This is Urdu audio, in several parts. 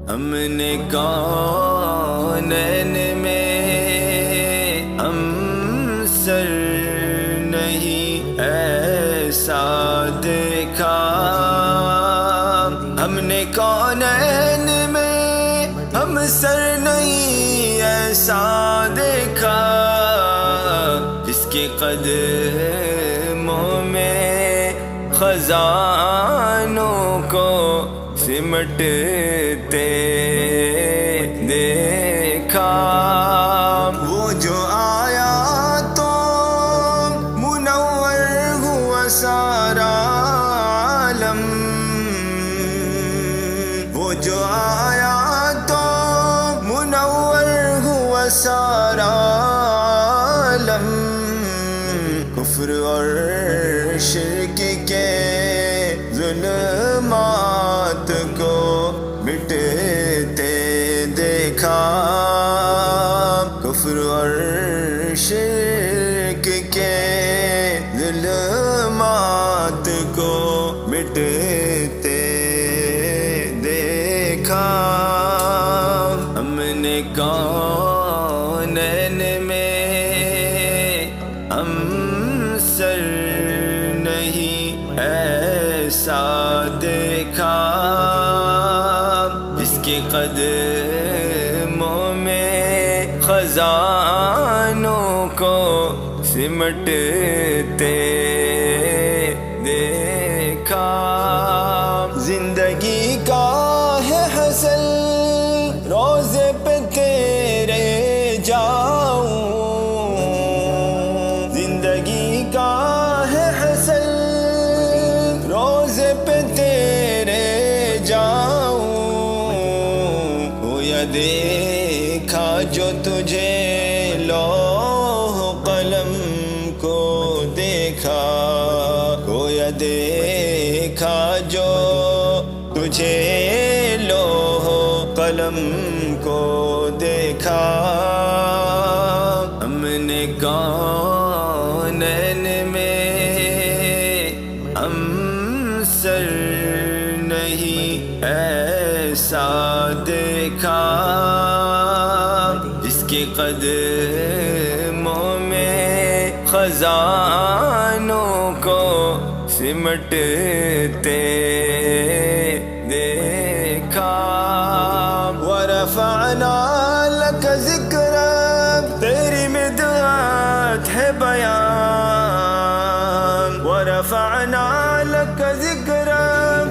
ہم نے کونین میں ہم سر نہیں ایسا دیکھا، ہم نے کونین میں ہم سر نہیں ایسا دیکھا، جس کے قدموں میں خزانوں کو سمٹتے دیکھا۔ وہ جو آیا تو منور ہوا سارا عالم، وہ جو آیا تو منور ہوا سارا عالم، کفر اور شرک کے ظلمات کو مٹتے دیکھا، کفر اور شرک کے ظلمات کو مٹتے دیکھا۔ ہم نے کونین میں ہم سر نہیں ایسا دیکھا، جس کے قدموں میں خزانوں کو سمٹتے دیکھا۔ زندگی کا ہے حاصل روزے پہ تیرے جاؤں، زندگی کا ہے حاصل روزے پہ تیرے جاؤں، گویا دیکھا جو تجھے لوح قلم کو دیکھا، گویا دیکھا جو تجھے لوح قلم کو دیکھا۔ ہم نے کونین میں ہم سر نہیں ایسا دیکھا، جس کے قدموں میں خزانوں کو سمٹتے دیکھا۔ وَرَفَعْنَا لَكَ ذِكْرَكَ، تیری مدحت ہے بیان، وَرَفَعْنَا لَكَ ذِكْرَكَ،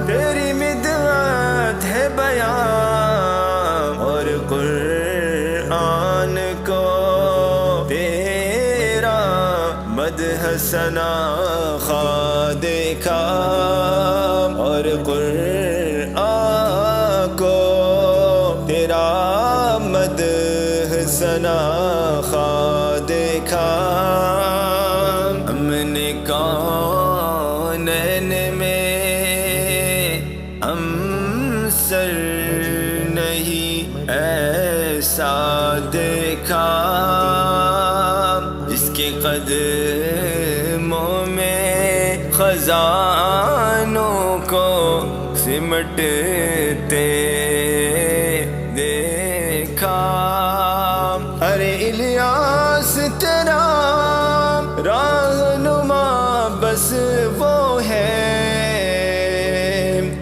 تیری مدحت ہے بیان، اور قرآن کو تیرا مدح ثنا خواہ دیکھا، اور قرآن کو تیرا مدح ثنا خواہ دیکھا۔ ہم نے کونین میں ہم سر نہیں ایسا دیکھا، جس کے قدموں میں خزانوں کو سمٹتے دیکھا۔ ارے الیاس تیرا رہنما بس وہ ہے،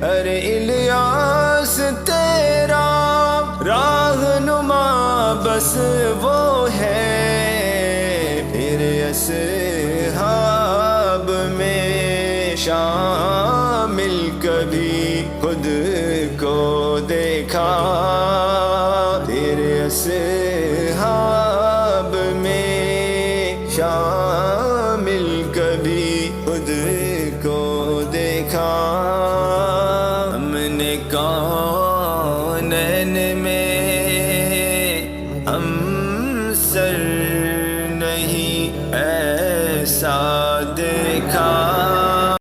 ارے الیاس تیرا رہنما بس وہ ہے، تیرے اصحاب میں شامل کبھی خود کو دیکھا، تیرے اصحاب میں شامل